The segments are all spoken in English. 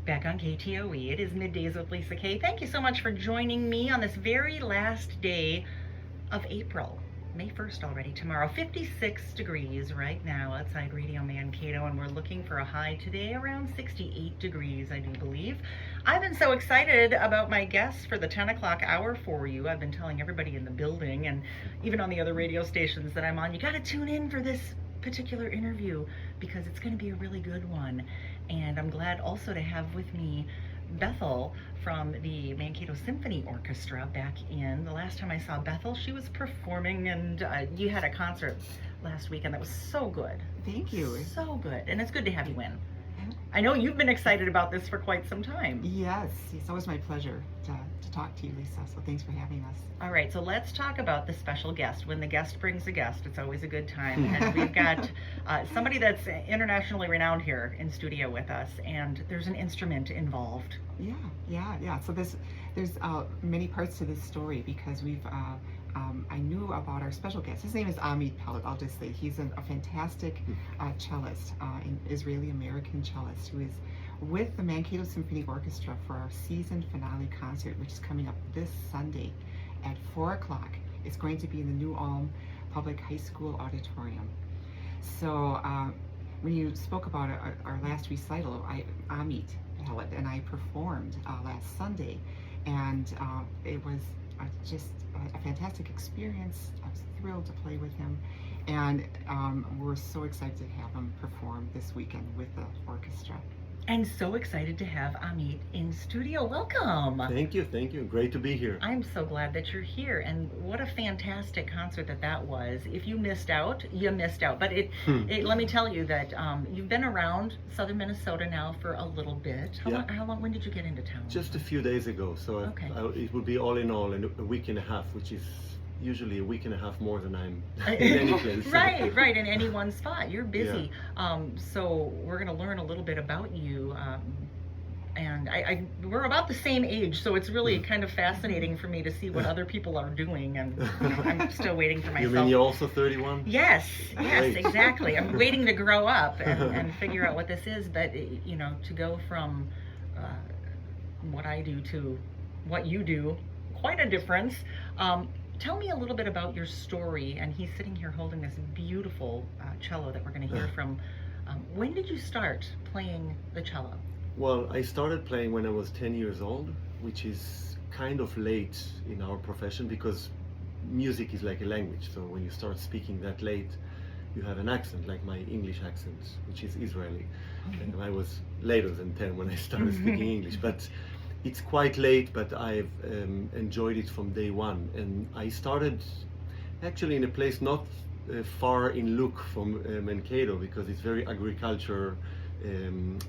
Back on KTOE, it is Middays with Lisa Kaye. Thank you so much for joining me on this very last day of April. May 1st already, tomorrow. 56 degrees right now outside Radio Mankato, and we're looking for a high today around 68 degrees, I do believe. I've been so excited about my guests for the 10 o'clock hour for you. I've been telling everybody in the building and even on the other radio stations that I'm on, you got to tune in for this particular interview because it's going to be a really good one. And I'm glad also to have with me Bethel from the Mankato Symphony Orchestra back in. The last time I saw Bethel, she was performing, and you had a concert last weekend that was so good. Thank you. So good. And it's good to have you in. I know you've been excited about this for quite some time. Yes, it's always my pleasure to talk to you, Lisa, so thanks for having us. All right, so let's talk about the special guest. When the guest brings a guest, it's always a good time. And we've got somebody that's internationally renowned here in studio with us, and there's an instrument involved. Yeah. So there's many parts to this story because I knew about our special guest. His name is Amit Peled. I'll just say he's a fantastic cellist, an Israeli-American cellist who is with the Mankato Symphony Orchestra for our season finale concert, which is coming up this Sunday at 4 o'clock. It's going to be in the New Ulm Public High School Auditorium. So when you spoke about our last recital, Amit Peled and I performed last Sunday, and it was just a fantastic experience. I was thrilled to play with him, and we're so excited to have him perform this weekend with the orchestra. And so excited to have Amit in studio. Welcome. Thank you. Great to be here. I'm so glad that you're here, and what a fantastic concert that was. If you missed out, you missed out. But let me tell you that you've been around southern Minnesota now for a little bit. How long? When did you get into town? Just a few days ago. So okay. It would be all in all in a week and a half, which is usually a week and a half more than I'm in any place. right, in any one spot. You're busy. Yeah. So we're going to learn a little bit about you. And we're about the same age, so it's really kind of fascinating for me to see what other people are doing, and I'm still waiting for myself. You mean you're also 31? Yes, exactly. I'm waiting to grow up and figure out what this is, but to go from what I do to what you do, quite a difference. Tell me a little bit about your story, and he's sitting here holding this beautiful cello that we're going to hear from. When did you start playing the cello? Well, I started playing when I was 10 years old, which is kind of late in our profession because music is like a language. So when you start speaking that late, you have an accent, like my English accent, which is Israeli. And I was later than 10 when I started speaking English. But it's quite late, but I've enjoyed it from day one. And I started actually in a place not far in look from Mankato, because it's very agriculture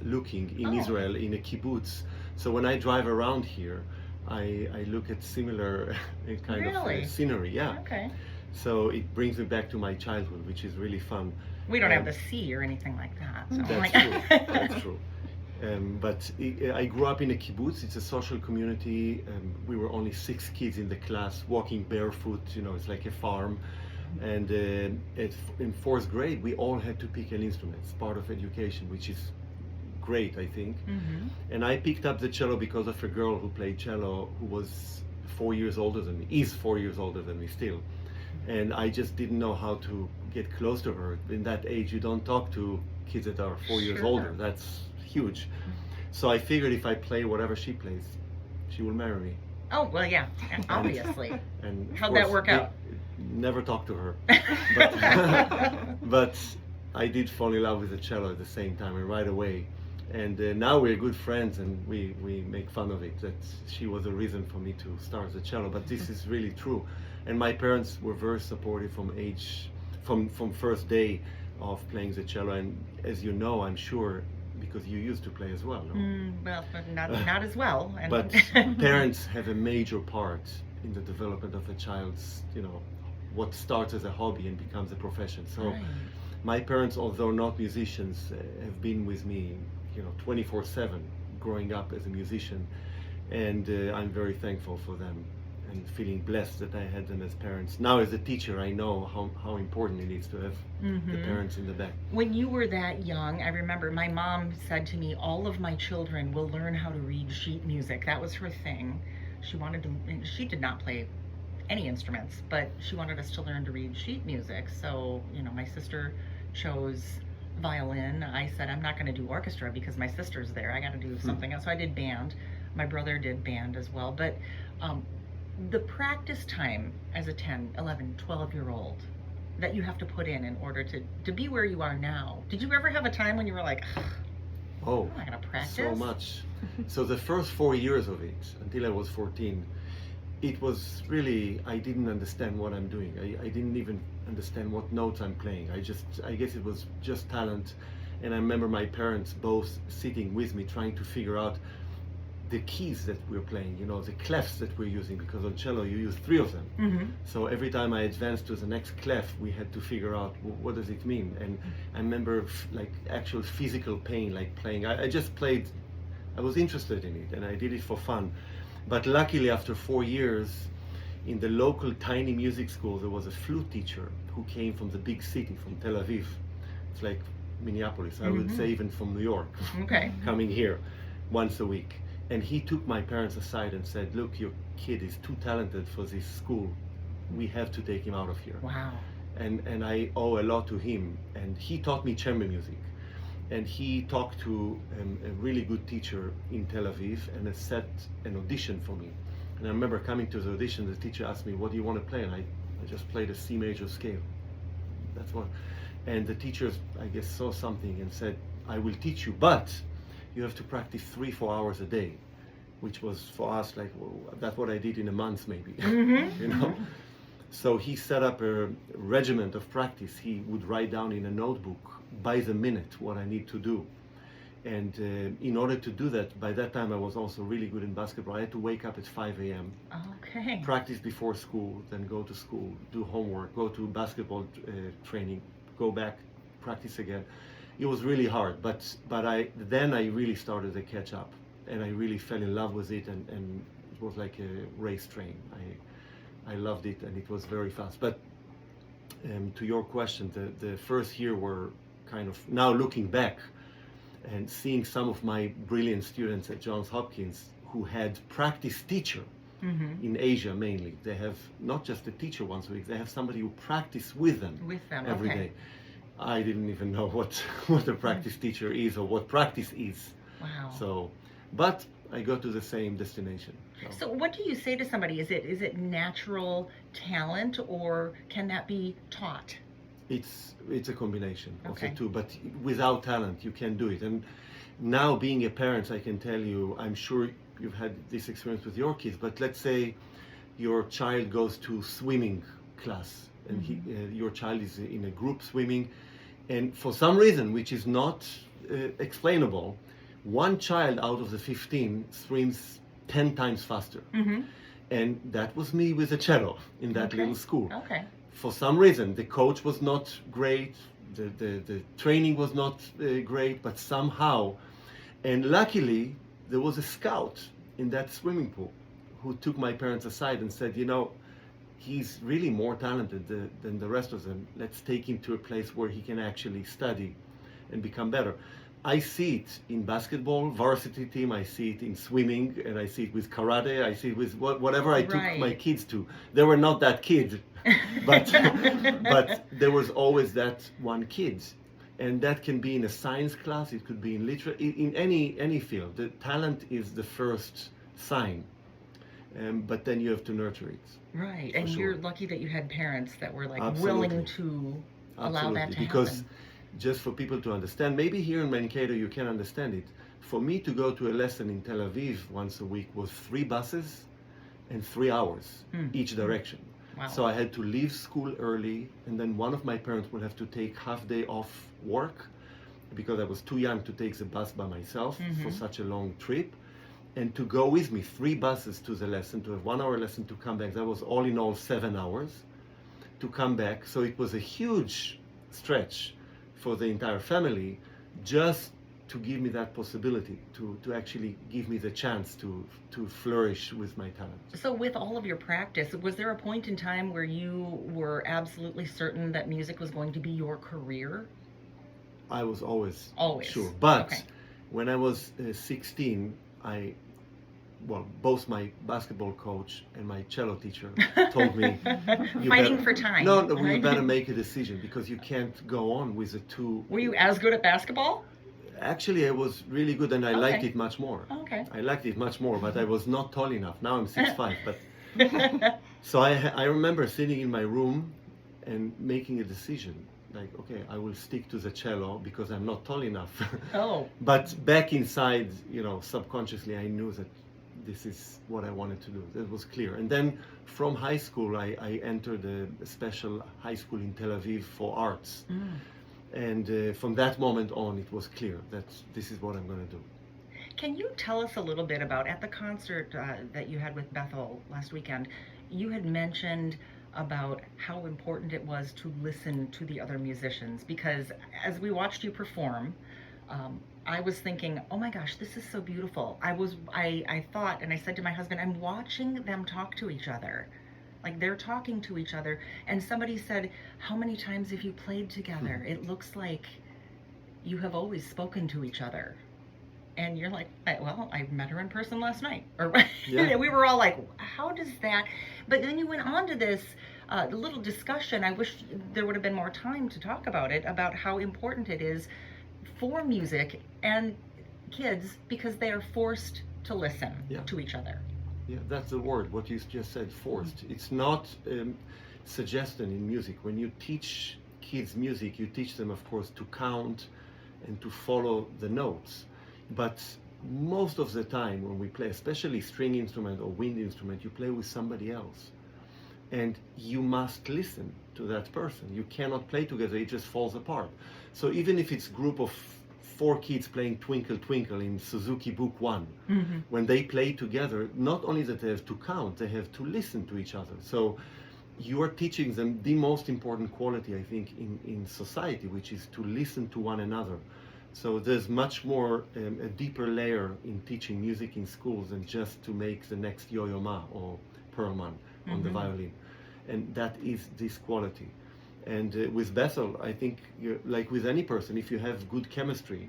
looking in Israel, in a kibbutz. So when I drive around here, I look at similar kind of scenery. Yeah. Okay. So it brings me back to my childhood, which is really fun. We don't have the sea or anything like that. So That's true. But I grew up in a kibbutz. It's a social community. We were only 6 kids in the class, walking barefoot. It's like a farm. And in 4th grade, we all had to pick an instrument. It's part of education, which is great, I think. And I picked up the cello because of a girl who played cello who was 4 years older than me, is 4 years older than me still. And I just didn't know how to get close to her. In that age, you don't talk to kids that are 4 years older. That's huge. So I figured if I play whatever she plays, she will marry me. Oh, well, yeah, obviously. And how'd that work out? Never talked to her. But I did fall in love with the cello at the same time and right away. And now we're good friends, and we make fun of it, that she was a reason for me to start the cello. But this is really true. And my parents were very supportive from first day of playing the cello. And as you know, I'm sure, because you used to play as well, no? Well, not as well. But parents have a major part in the development of a child's, what starts as a hobby and becomes a profession. So my parents, although not musicians, have been with me, 24/7, growing up as a musician, and I'm very thankful for them. and feeling blessed that I had them as parents. Now as a teacher, I know how important it is to have the parents in the back. When you were that young, I remember my mom said to me, all of my children will learn how to read sheet music. That was her thing. She wanted to, and she did not play any instruments, but she wanted us to learn to read sheet music. So, you know, my sister chose violin. I said, I'm not going to do orchestra because my sister's there. I got to do something else. So I did band. My brother did band as well. But the practice time as a 10, 11, 12-year-old that you have to put in order to be where you are now. Did you ever have a time when you were like, oh, I'm not going to practice? So much. So the first 4 years of it, until I was 14, it was really, I didn't understand what I'm doing. I didn't even understand what notes I'm playing. I guess it was just talent. And I remember my parents both sitting with me trying to figure out the keys that we're playing, you know, the clefs that we're using, because on cello you use 3 of them. So every time I advanced to the next clef, we had to figure out what does it mean. And I remember like actual physical pain, like playing. I just played, I was interested in it and I did it for fun. But luckily after 4 years in the local tiny music school, there was a flute teacher who came from the big city, from Tel Aviv. It's like Minneapolis, I would say even from New York, coming here once a week. And he took my parents aside and said, look, your kid is too talented for this school. We have to take him out of here. Wow. And I owe a lot to him. And he taught me chamber music. And he talked to a really good teacher in Tel Aviv and set an audition for me. And I remember coming to the audition, the teacher asked me, what do you want to play? And I just played a C major scale. That's what. And the teachers, I guess, saw something and said, I will teach you, but you have to practice 3-4 hours a day, which was for us like, well, that's what I did in a month maybe, you know. So he set up a regiment of practice. He would write down in a notebook by the minute what I need to do. And in order to do that, by that time I was also really good in basketball. I had to wake up at 5 a.m. Okay. Practice before school, then go to school, do homework, go to basketball training, go back, practice again. It was really hard, but then I really started to catch up, and I really fell in love with it, and it was like a race train. I loved it, and it was very fast. But to your question, the first year were kind of, now looking back and seeing some of my brilliant students at Johns Hopkins who had practice teacher in Asia mainly. They have not just a teacher once a week, they have somebody who practice with them every day. I didn't even know what a practice teacher is or what practice is. Wow. So, but I got to the same destination. So what do you say to somebody? Is it natural talent, or can that be taught? It's a combination of the two, but without talent you can't do it. And now being a parent, I can tell you, I'm sure you've had this experience with your kids, but let's say your child goes to swimming class and your child is in a group swimming, and for some reason which is not explainable, one child out of the 15 swims 10 times faster. And that was me with a cello in that little school. For some reason the coach was not great, the training was not great, but somehow, and luckily there was a scout in that swimming pool who took my parents aside and said, you know, he's really more talented than the rest of them. Let's take him to a place where he can actually study and become better. I see it in basketball, varsity team, I see it in swimming, and I see it with karate, I see it with whatever I took my kids to. They were not that kid, but there was always that one kid. And that can be in a science class, it could be in literature, in any field. The talent is the first sign, but then you have to nurture it. Right, and you're lucky that you had parents that were like willing to allow that to happen. Just for people to understand, maybe here in Mankato you can understand it. For me to go to a lesson in Tel Aviv once a week was 3 buses and 3 hours each direction. Wow. So I had to leave school early, and then one of my parents would have to take half day off work because I was too young to take the bus by myself for such a long trip, and to go with me 3 buses to the lesson, to have 1 hour lesson, to come back. That was all in all 7 hours to come back. So it was a huge stretch for the entire family, just to give me that possibility, to actually give me the chance to flourish with my talent. So with all of your practice, was there a point in time where you were absolutely certain that music was going to be your career? I was always Always. sure. But Okay. when I was 16, both my basketball coach and my cello teacher told me, you Fighting better- for time. No, we right? better make a decision because you can't go on with the two. Were you as good at basketball? Actually, I was really good and I liked Okay. it much more. Okay. I liked it much more, but I was not tall enough. Now I'm 6'5", but so I remember sitting in my room and making a decision. Like, okay, I will stick to the cello because I'm not tall enough. Oh. But back inside, subconsciously, I knew that this is what I wanted to do. That was clear. And then from high school, I entered a special high school in Tel Aviv for arts. And from that moment on, it was clear that this is what I'm going to do. Can you tell us a little bit about, at the concert that you had with Bethel last weekend, you had mentioned about how important it was to listen to the other musicians, because as we watched you perform, I was thinking, oh my gosh, this is so beautiful. I thought, and I said to my husband, I'm watching them talk to each other. Like they're talking to each other. And somebody said, how many times have you played together? It looks like you have always spoken to each other. And you're like, well, I met her in person last night. Or Yeah. we were all like, how does that? But then you went on to this little discussion. I wish there would have been more time to talk about it, about how important it is for music and kids because they are forced to listen Yeah. to each other. Yeah, that's the word, what you just said, forced. It's not suggestion in music. When you teach kids music, you teach them, of course, to count and to follow the notes. But most of the time when we play, especially string instrument or wind instrument, you play with somebody else. And you must listen to that person. You cannot play together, it just falls apart. So even if it's a group of 4 kids playing Twinkle Twinkle in Suzuki Book 1, when they play together, not only that they have to count, they have to listen to each other. So you are teaching them the most important quality, I think, in society, which is to listen to one another. So there's much more, a deeper layer in teaching music in schools than just to make the next Yo-Yo Ma or Perlman on the violin. And that is this quality. And with Bethel, I think, like with any person, if you have good chemistry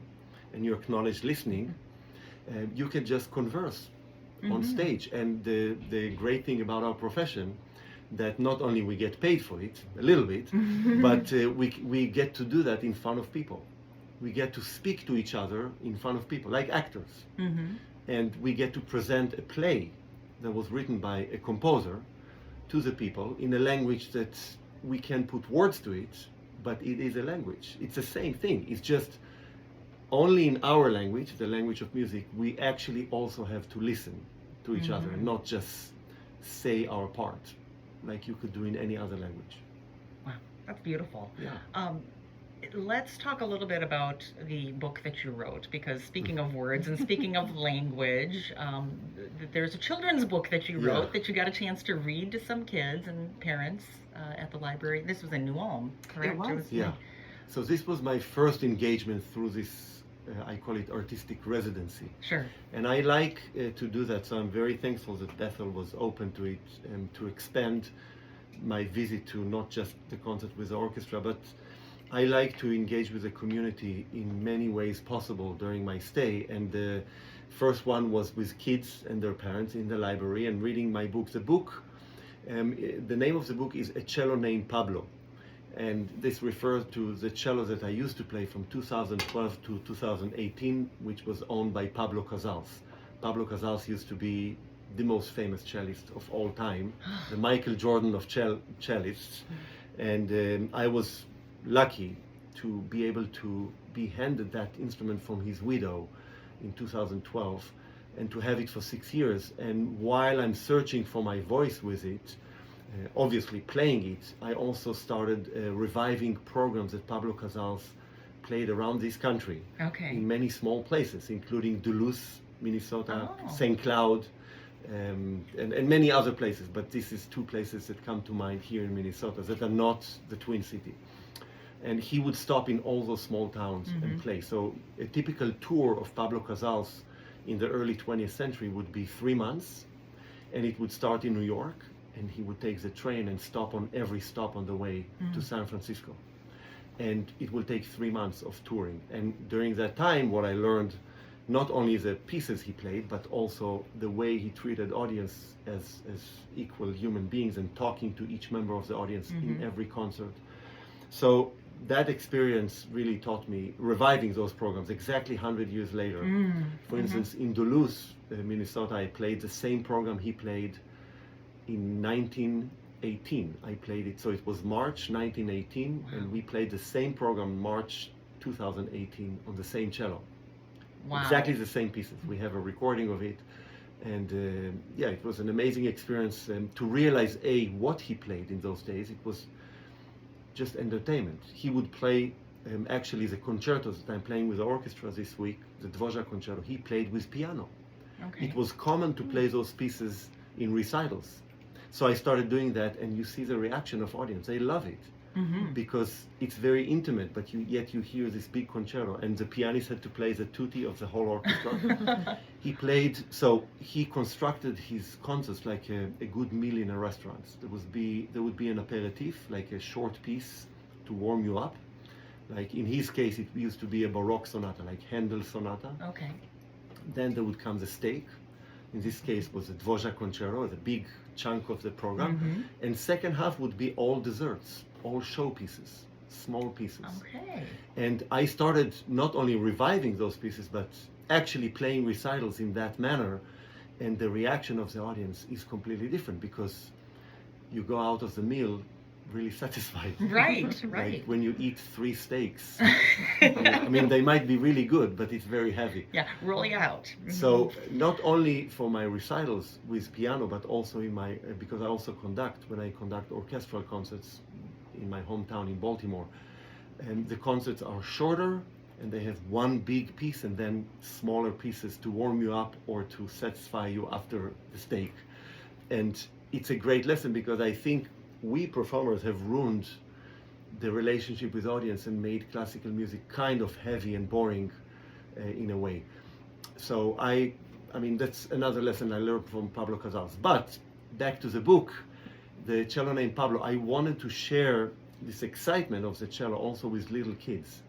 and you acknowledge listening, you can just converse on stage. And the great thing about our profession, that not only we get paid for it, a little bit, but we get to do that in front of people. We get to speak to each other in front of people, like actors. And we get to present a play that was written by a composer to the people in a language that we can put words to it, but it is a language. It's the same thing. It's just only in our language, the language of music, we actually also have to listen to each other and not just say our part like you could do in any other language. Wow, that's beautiful. Yeah. Let's talk a little bit about the book that you wrote, because speaking of words and speaking of language, there's a children's book that you wrote that you got a chance to read to some kids and parents at the library. This was in New Ulm, correct? It was. Yeah. So this was my first engagement through this, I call it artistic residency. Sure. And I like to do that, so I'm very thankful that Bethel was open to it and to expand my visit to not just the concert with the orchestra, but I like to engage with the community in many ways possible during my stay. And the first one was with kids and their parents in the library and reading my book. The book, the name of the book is A Cello Named Pablo. And this refers to the cello that I used to play from 2012 to 2018, which was owned by Pablo Casals. Pablo Casals used to be the most famous cellist of all time, the Michael Jordan of cellists. And I was lucky to be able to be handed that instrument from his widow in 2012 and to have it for 6 years. And while I'm searching for my voice with it, obviously playing it, I also started reviving programs that Pablo Casals played around this country in many small places, including Duluth, Minnesota, St. Cloud, and many other places. But this is 2 places that come to mind here in Minnesota that are not the Twin City. And he would stop in all those small towns and play. So a typical tour of Pablo Casals in the early 20th century would be 3 months, and it would start in New York, and he would take the train and stop on every stop on the way to San Francisco. And it will take 3 months of touring. And during that time, what I learned, not only the pieces he played, but also the way he treated audience as equal human beings and talking to each member of the audience in every concert. So that experience really taught me reviving those programs exactly 100 years later. For instance, in Duluth, Minnesota, I played the same program he played in 1918. I played it, so it was March 1918, and we played the same program March 2018 on the same cello. Wow. Exactly the same pieces. We have a recording of it. And yeah, it was an amazing experience to realize, what he played in those days. It was just entertainment. He would play actually the concertos that I'm playing with the orchestra this week, the Dvorak concerto, he played with piano. Okay. It was common to play those pieces in recitals. So I started doing that, and you see the reaction of audience. They love it because it's very intimate, but yet you hear this big concerto, and the pianist had to play the tutti of the whole orchestra. He played, so he constructed his concerts like a good meal in a restaurant. There would be an aperitif, like a short piece to warm you up. Like in his case, it used to be a Baroque sonata, like Handel's sonata. Okay. Then there would come the steak. In this case was the Dvorak concerto, the big chunk of the program. And second half would be all desserts, all showpieces, small pieces. Okay. And I started not only reviving those pieces, but actually playing recitals in that manner. And the reaction of the audience is completely different because you go out of the meal really satisfied. Right. Like when you eat 3 steaks. I mean, they might be really good, but it's very heavy. Yeah, rolling out. So not only for my recitals with piano, but also in my, because I also when I conduct orchestral concerts in my hometown in Baltimore. And the concerts are shorter, and they have one big piece and then smaller pieces to warm you up or to satisfy you after the steak. And it's a great lesson because I think we performers have ruined the relationship with audience and made classical music kind of heavy and boring in a way. So I mean, that's another lesson I learned from Pablo Casals. But back to the book, The Cello Named Pablo, I wanted to share this excitement of the cello also with little kids.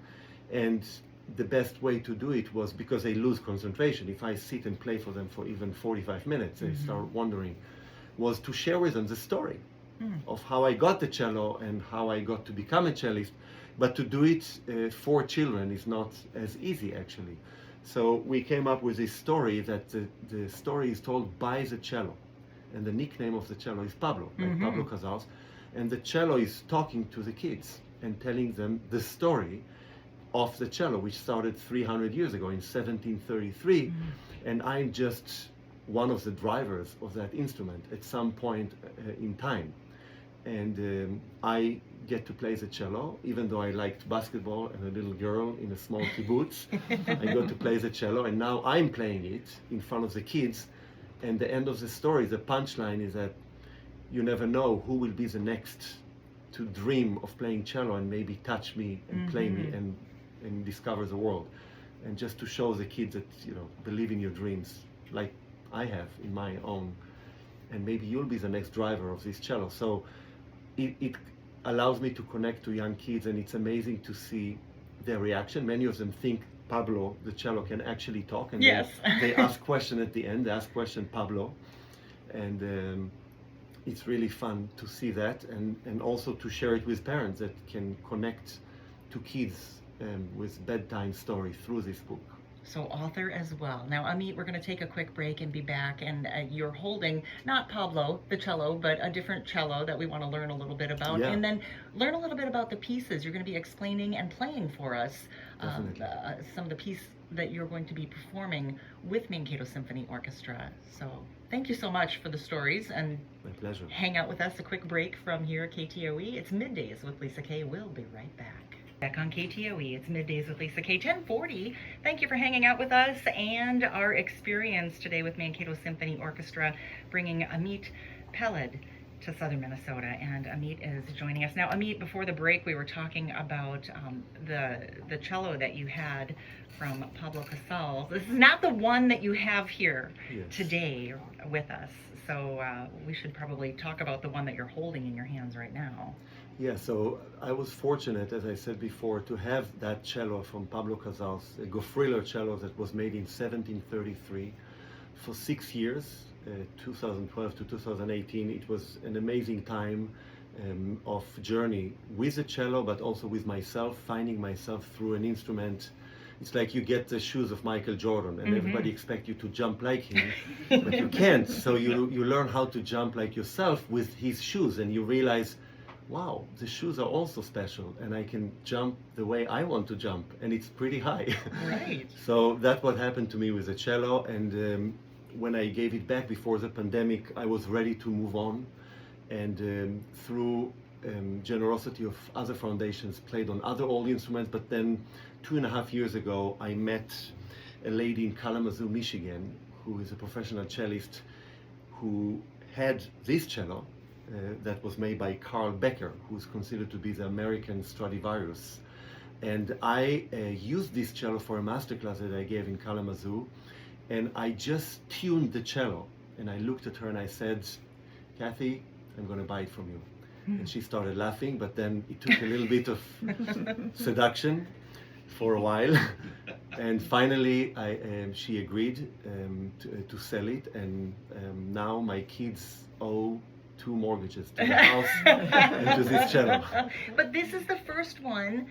And the best way to do it was because they lose concentration. If I sit and play for them for even 45 minutes, they start wondering, was to share with them the story of how I got the cello and how I got to become a cellist. But to do it for children is not as easy, actually. So we came up with this story that the story is told by the cello. And the nickname of the cello is Pablo, like Pablo Casals. And the cello is talking to the kids and telling them the story of the cello, which started 300 years ago in 1733. And I'm just one of the drivers of that instrument at some point in time. And I get to play the cello, even though I liked basketball and a little girl in a small kibbutz. I got to play the cello, and now I'm playing it in front of the kids. And the end of the story, the punchline is that you never know who will be the next to dream of playing cello and maybe touch me and play me and discover the world. And just to show the kids that, believe in your dreams, like I have in my own, and maybe you'll be the next driver of this cello. So it allows me to connect to young kids, and it's amazing to see their reaction. Many of them think Pablo, the cello, can actually talk, and they ask question at the end. They ask question, Pablo, and it's really fun to see that, and also to share it with parents that can connect to kids with bedtime stories through this book. So author as well. Now, Amit, we're going to take a quick break and be back, and you're holding not Pablo, the cello, but a different cello that we want to learn a little bit about, and then learn a little bit about the pieces. You're going to be explaining and playing for us some of the pieces that you're going to be performing with Mankato Symphony Orchestra. So thank you so much for the stories, and my pleasure. Hang out with us. A quick break from here at KTOE. It's Middays with Lisa Kaye. We'll be right back. Back on KTOE, it's Middays with Lisa Kaye, 1040. Thank you for hanging out with us and our experience today with Mankato Symphony Orchestra, bringing Amit Peled to southern Minnesota, and Amit is joining us now. Amit, before the break, we were talking about the cello that you had from Pablo Casals. This is not the one that you have here today with us, so we should probably talk about the one that you're holding in your hands right now. Yeah, so I was fortunate, as I said before, to have that cello from Pablo Casals, a Goffriller cello that was made in 1733 for 6 years. 2012 to 2018, it was an amazing time of journey with the cello, but also with myself, finding myself through an instrument. It's like you get the shoes of Michael Jordan, and everybody expects you to jump like him, but you can't. So you learn how to jump like yourself with his shoes, and you realize, wow, the shoes are also special, and I can jump the way I want to jump, and it's pretty high. Right. So that's what happened to me with the cello, and when I gave it back before the pandemic, I was ready to move on, and through generosity of other foundations, played on other old instruments. But then 2.5 years ago, I met a lady in Kalamazoo, Michigan, who is a professional cellist, who had this cello that was made by Carl Becker, who's considered to be the American Stradivarius. And I used this cello for a masterclass that I gave in Kalamazoo. And I just tuned the cello, and I looked at her and I said, Kathy, I'm going to buy it from you. And she started laughing, but then it took a little bit of seduction for a while. And finally, she agreed to sell it, and now my kids owe 2 mortgages to the house and to this cello. But this is the first one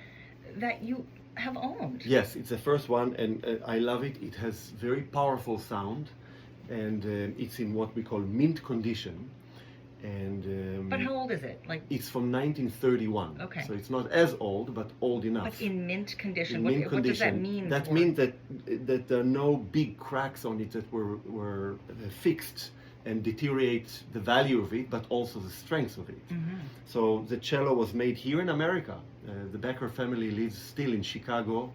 that you have owned. Yes, it's the first one, and I love it. It has very powerful sound, and it's in what we call mint condition. And but how old is it? Like, it's from 1931. Okay. So it's not as old, but old enough. but in mint condition. In What, mint what does that condition. mean? That means that there are no big cracks on it that were fixed and deteriorate the value of it, but also the strength of it. So the cello was made here in America. The Becker family lives still in Chicago,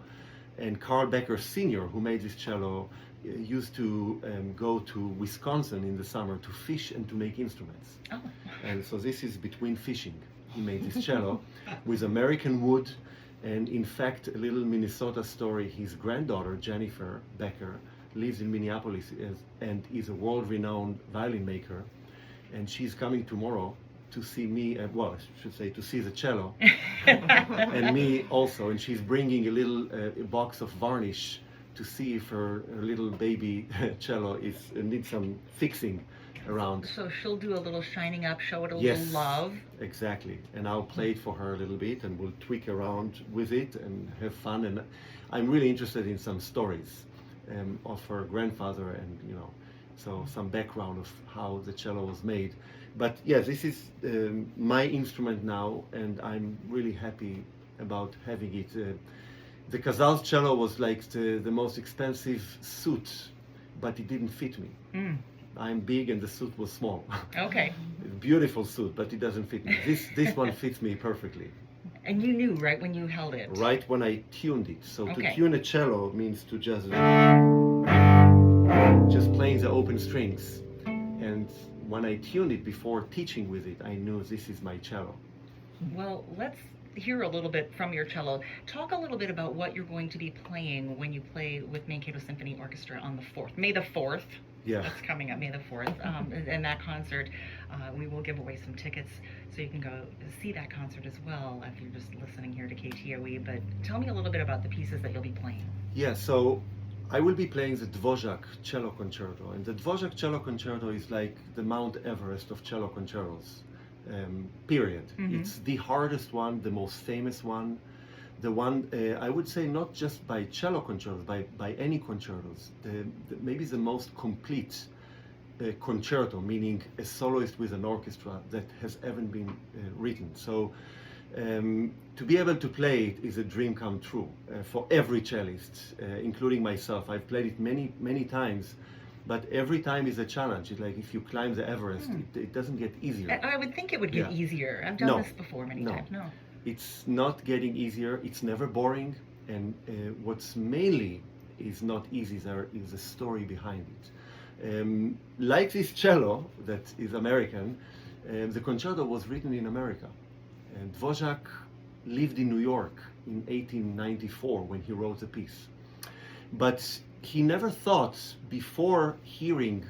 and Carl Becker Sr., who made this cello, used to go to Wisconsin in the summer to fish and to make instruments. Oh. And so this is between fishing. He made this cello with American wood, and in fact, a little Minnesota story, his granddaughter, Jennifer Becker, lives in Minneapolis and is a world-renowned violin maker, and she's coming tomorrow to see me, well, I should say to see the cello, and me also, and she's bringing a little box of varnish to see if her little baby cello needs some fixing around. So she'll do a little shining up, show it a Yes, little love. Exactly, and I'll play it for her a little bit, and we'll tweak around with it and have fun. And I'm really interested in some stories of her grandfather, and so some background of how the cello was made. But yeah, this is my instrument now, and I'm really happy about having it. The Casals cello was like the most expensive suit, but it didn't fit me. I'm big and the suit was small. Okay. Beautiful suit, but it doesn't fit me. This one fits me perfectly. And you knew right when you held it. Right when I tuned it. So Okay. to tune a cello means to just playing the open strings. And when I tuned it before teaching with it, I knew this is my cello. Well, let's hear a little bit from your cello. Talk a little bit about what you're going to be playing when you play with Mankato Symphony Orchestra on the 4th. May the 4th. Yeah. That's coming up, May the 4th. And that concert, we will give away some tickets so you can go see that concert as well if you're just listening here to KTOE. But tell me a little bit about the pieces that you'll be playing. Yeah, so I will be playing the Dvořák Cello Concerto. And the Dvořák Cello Concerto is like the Mount Everest of cello concertos, period. It's the hardest one, the most famous one. The one, I would say, not just by cello concertos, by any concertos, maybe the most complete concerto, meaning a soloist with an orchestra that has ever been written. So to be able to play it is a dream come true for every cellist, including myself. I've played it many, many times, but every time is a challenge. It's like if you climb the Everest, it doesn't get easier. I would think it would get easier. I've done this before many times. No. It's not getting easier. It's never boring. And what's mainly is not easy is the story behind it. Like this cello that is American, The concerto was written in America, and Dvořák lived in New York in 1894 when he wrote the piece. But he never thought before hearing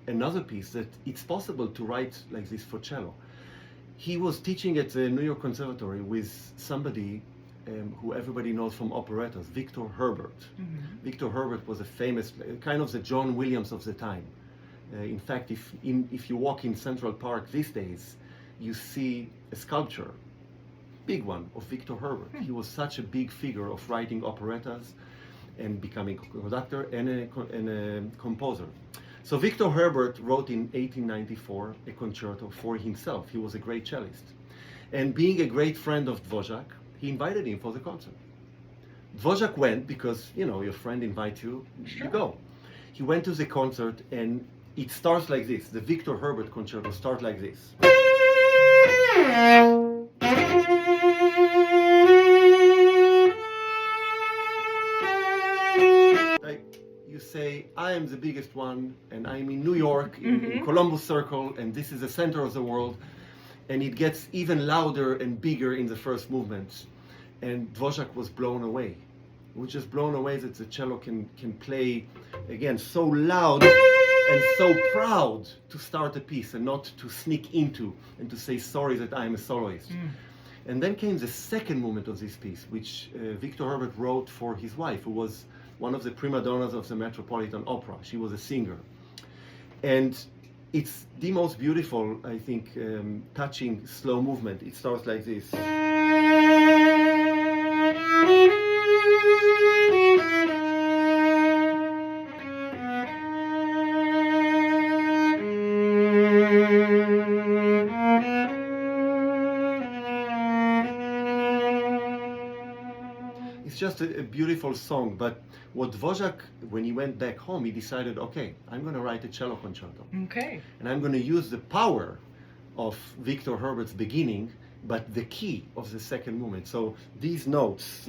another piece that it's possible to write like this for cello. He was teaching at the New York Conservatory with somebody who everybody knows from operettas, Victor Herbert. Mm-hmm. Victor Herbert was a famous, kind of the John Williams of the time. In fact, if you walk in Central Park these days, you see a sculpture, big one, of Victor Herbert. He was such a big figure of writing operettas and becoming a conductor and a composer. So Victor Herbert wrote in 1894 a concerto for himself. He was a great cellist. And being a great friend of Dvořák, he invited him for the concert. Dvořák went because, you know, your friend invites you, Sure. you go. He went to the concert and it starts like this. The Victor Herbert concerto starts like this. Like you say, I am the biggest one and I'm in New York, in Columbus Circle, and this is the center of the world. And it gets even louder and bigger in the first movement. And Dvořák was blown away. He was just blown away that the cello can play, again, so loud and so proud to start a piece and not to sneak into and to say sorry that I'm a soloist. And then came the second movement of this piece, which Victor Herbert wrote for his wife, who was one of the prima donnas of the Metropolitan Opera. She was a singer. And it's the most beautiful, I think, touching slow movement. It starts like this. It's just a beautiful song, but what Dvořák, when he went back home, he decided, okay, I'm going to write a cello concerto. Okay. And I'm going to use the power of Victor Herbert's beginning, but the key of the second movement. So these notes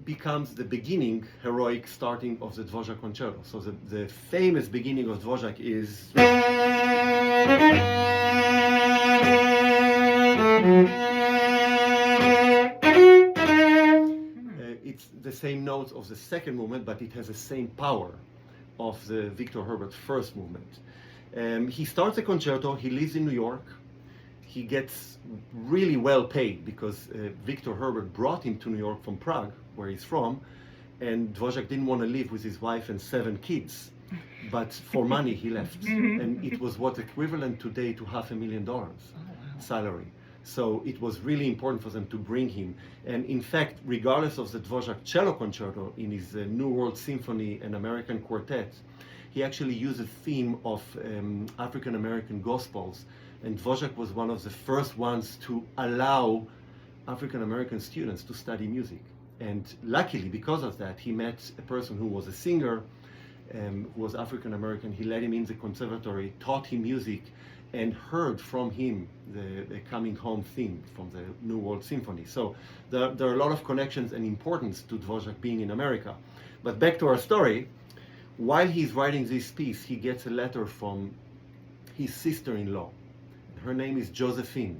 becomes the beginning, heroic starting of the Dvořák concerto. So the famous beginning of Dvořák is... It's the same notes of the second movement, but it has the same power of the Victor Herbert first movement. He starts a concerto, he lives in New York, he gets really well paid because Victor Herbert brought him to New York from Prague, where he's from, and Dvořák didn't want to live with his wife and 7 kids, but for money he left. And it was what's equivalent today to $500,000 salary. So it was really important for them to bring him. And in fact, regardless of the Dvořák cello concerto in his New World Symphony and American Quartet, he actually used a theme of African American gospels. And Dvořák was one of the first ones to allow African American students to study music. And luckily, because of that, he met a person who was a singer, who was African American. He let him in the conservatory, taught him music, and heard from him the coming home theme from the New World Symphony. So there are a lot of connections and importance to Dvořák being in America. But back to our story, while he's writing this piece, he gets a letter from his sister-in-law. Her name is Josephine.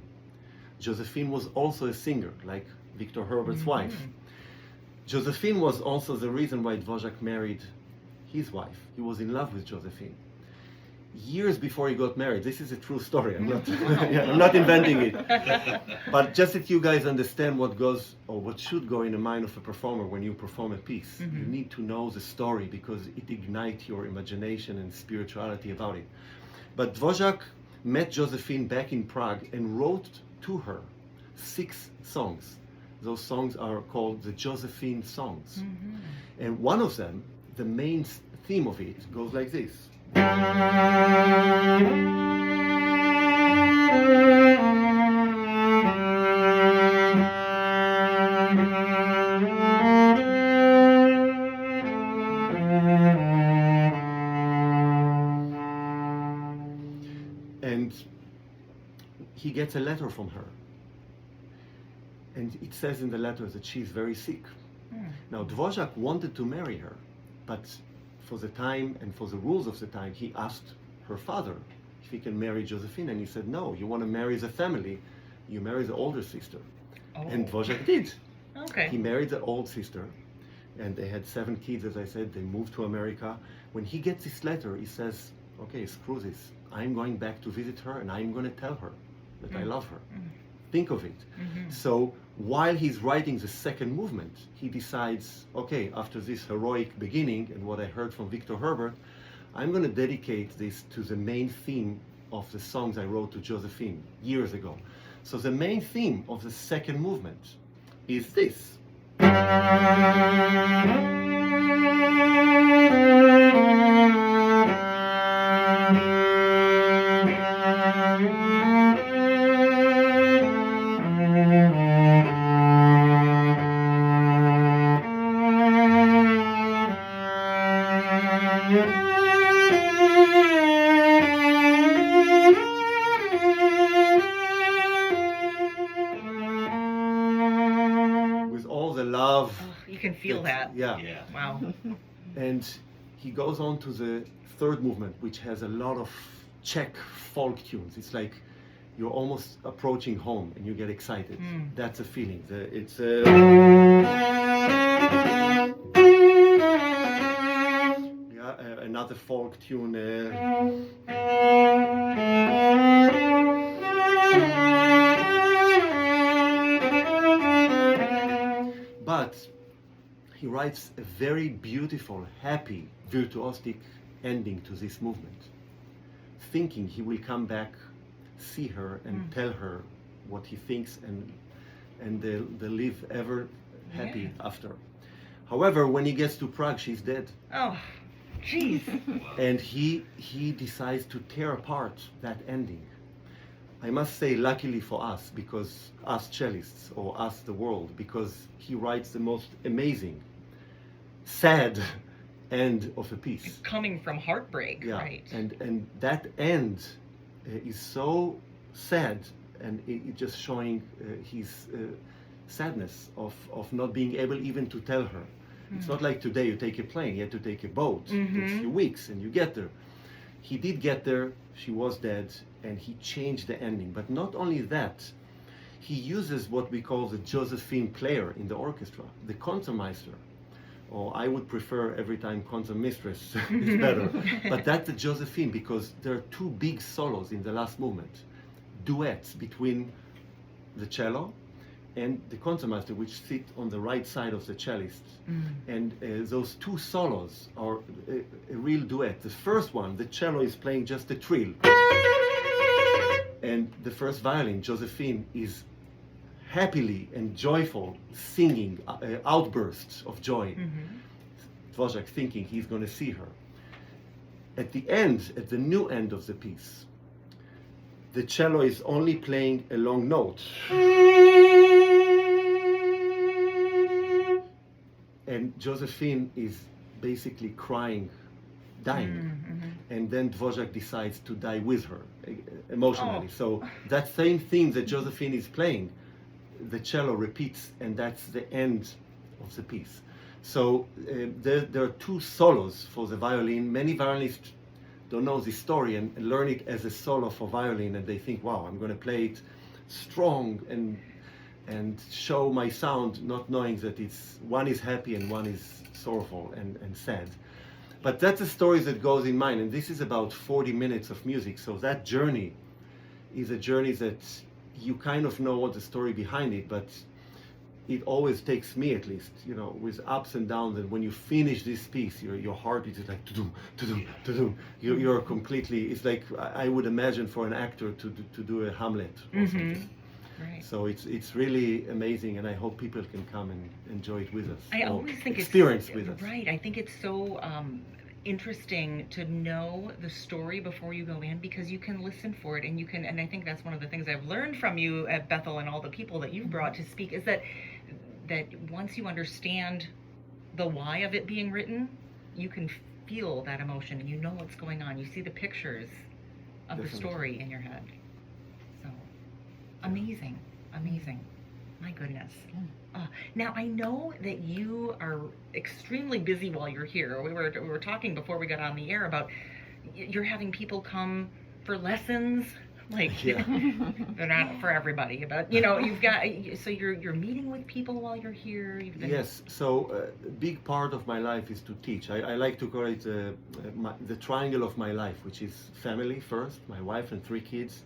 Josephine was also a singer, like Victor Herbert's wife. Josephine was also the reason why Dvořák married his wife. He was in love with Josephine. Years before he got married, this is a true story, I'm not, I'm not inventing it. But just that you guys understand what goes, or what should go in the mind of a performer when you perform a piece. You need to know the story because it ignites your imagination and spirituality about it. But Dvořák met Josephine back in Prague and wrote to her 6 songs. Those songs are called the Josephine songs. And one of them, the main theme of it, goes like this. And he gets a letter from her. And it says in the letter that she's very sick. Now, Dvořák wanted to marry her, but for the time and for the rules of the time, he asked her father if he can marry Josephine, and he said, no, you want to marry the family, you marry the older sister. And Dvořák did. Okay. He married the old sister, and they had 7 kids, as I said. They moved to America. When he gets this letter, he says, okay, screw this. I'm going back to visit her, and I'm going to tell her that I love her. Think of it. So while he's writing the second movement, he decides, okay, after this heroic beginning and what I heard from Victor Herbert, I'm going to dedicate this to the main theme of the songs I wrote to Josephine years ago. So the main theme of the second movement is this. With all the love. You can feel that. Yeah. Wow. And he goes on to the third movement, which has a lot of Czech folk tunes. It's like you're almost approaching home and you get excited. That's a feeling. It's another folk tune. But he writes a very beautiful, happy, virtuosic ending to this movement, thinking he will come back, see her, and tell her what he thinks, and they'll live ever happy after. However, when he gets to Prague, she's dead. Oh, jeez. And he decides to tear apart that ending. I must say, luckily for us, because us cellists, or us the world, because he writes the most amazing, sad end of a piece. Coming from heartbreak, right? And that end is so sad, and it just showing his sadness of not being able even to tell her. It's not like today you take a plane, you have to take a boat. It takes a few weeks and you get there. He did get there, she was dead, and he changed the ending. But not only that, he uses what we call the Josephine player in the orchestra, the concertmeister. Or I would prefer every time concertmistress is better. But that's the Josephine, because there are 2 big solos in the last movement. Duets between the cello and the concertmaster, which sit on the right side of the cellist. And those 2 solos are a real duet. The first one, the cello is playing just a trill. And the first violin, Josephine, is happily and joyful singing outbursts of joy. Dvořák thinking he's going to see her. At the end, at the new end of the piece, the cello is only playing a long note. And Josephine is basically crying, dying. And then Dvořák decides to die with her, emotionally. So that same theme that Josephine is playing, the cello repeats, and that's the end of the piece. So there are 2 solos for the violin. Many violinists don't know this story and learn it as a solo for violin, and they think, wow, I'm going to play it strong and show my sound, not knowing that one is happy and one is sorrowful and sad. But that's a story that goes in mind, and this is about 40 minutes of music. So that journey is a journey that you kind of know what the story behind it, but it always takes me, at least, with ups and downs. And when you finish this piece, your heart is like to-dum, to-dum, to-dum. You're completely. It's like I would imagine for an actor to do a Hamlet or something. Right. So it's really amazing, and I hope people can come and enjoy it with us. I always think experience with us. Right. I think it's so interesting to know the story before you go in, because you can listen for it, and you can. And I think that's one of the things I've learned from you at Bethel and all the people that you've brought to speak, is that once you understand the why of it being written, you can feel that emotion and you know what's going on. You see the pictures of the story in your head. So amazing. My goodness. Now I know that you are extremely busy while you're here. We were talking before we got on the air about you're having people come for lessons. Like Yeah. they're not for everybody, but you've got so you're meeting with people while you're here. Yes, so a big part of my life is to teach. I like to call it the triangle of my life, which is family first, my wife and 3 kids,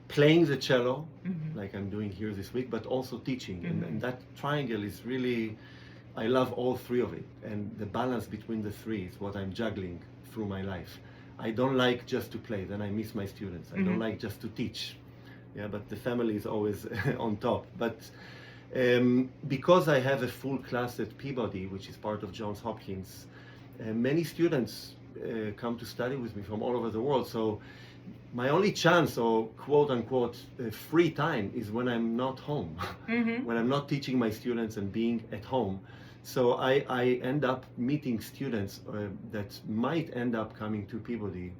playing the cello, like I'm doing here this week, but also teaching. And that triangle is really, I love all 3 of it. And the balance between the 3 is what I'm juggling through my life. I don't like just to play, then I miss my students. I don't like just to teach. Yeah, but the family is always on top. But because I have a full class at Peabody, which is part of Johns Hopkins, many students come to study with me from all over the world. So my only chance, or quote unquote free time, is when I'm not home, when I'm not teaching my students and being at home. So I end up meeting students that might end up coming to Peabody,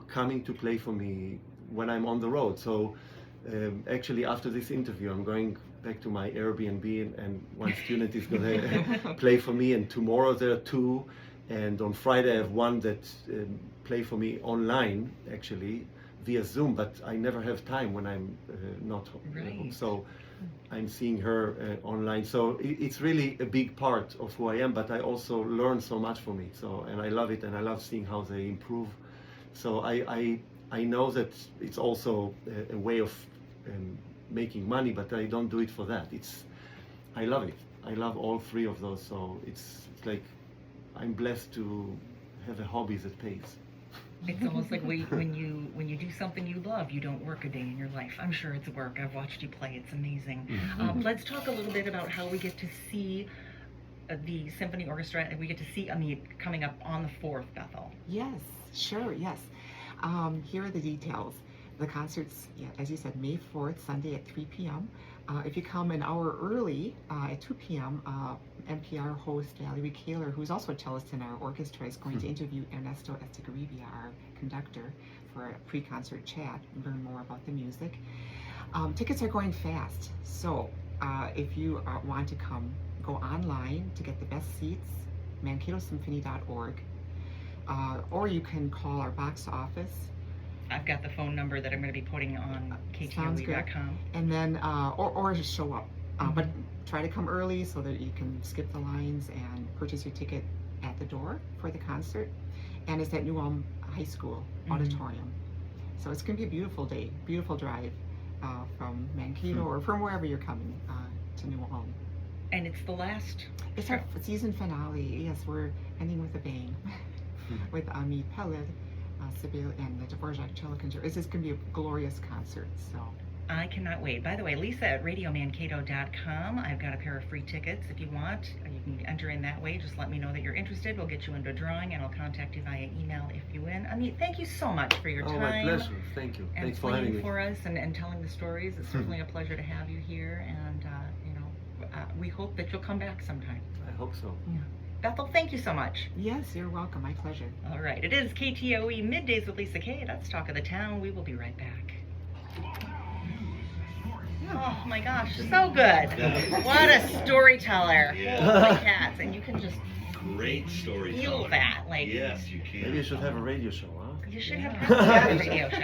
coming to play for me when I'm on the road. So actually after this interview, I'm going back to my Airbnb and one student is going to play for me, and tomorrow there are 2, and on Friday I have one that play for me online, actually via Zoom, but I never have time when I'm not home. Right. So I'm seeing her online. So it's really a big part of who I am, but I also learn so much from it. So, and I love it, and I love seeing how they improve. So I know that it's also a way of making money, but I don't do it for that. I love it. I love all 3 of those. So it's like I'm blessed to have a hobby that pays. It's almost like when you do something you love, you don't work a day in your life. I'm sure it's work. I've watched you play. It's amazing. Let's talk a little bit about how we get to see the symphony orchestra, and we get to see Amit coming up on the 4th, Bethel. Yes, sure, yes. Here are the details. The concert's, as you said, May 4th, Sunday at 3 p.m. If you come an hour early, at 2 p.m., NPR host Valerie Kaler, who's also a cellist in our orchestra, is going to interview Ernesto Estigarribia, our conductor, for a pre-concert chat and learn more about the music. Tickets are going fast, so if you want to come, go online to get the best seats, mankatosymphony.org, or you can call our box office. I've got the phone number that I'm going to be putting on KTOE.com. And then, or just show up. But try to come early so that you can skip the lines and purchase your ticket at the door for the concert. And it's at New Ulm High School auditorium. So it's going to be a beautiful day, beautiful drive from Mankato or from wherever you're coming to New Ulm. And it's the last. It's our season finale. Yes, we're ending with a bang with Amit Peled, Sibyl, and the Dvorak Cello Concerto. It's just going to be a glorious concert. So I cannot wait. By the way, Lisa at RadioMankato.com. I've got a pair of free tickets if you want. You can enter in that way. Just let me know that you're interested. We'll get you into a drawing, and I'll contact you via email if you win. Amit, thank you so much for your time. My pleasure. Thank you. And Thanks for having me. for us and telling the stories. It's certainly a pleasure to have you here, and we hope that you'll come back sometime. I hope so. Yeah. Bethel, thank you so much. yes, you're welcome. My pleasure. All right. It is KTOE Middays with Lisa Kaye. That's Talk of the Town. We will be right back. Oh my gosh, so good. What a storyteller. Holy cats. And you can just Great storyteller. feel that. Like, Yes, you can. Maybe you should have a radio show, huh? you should have a radio show.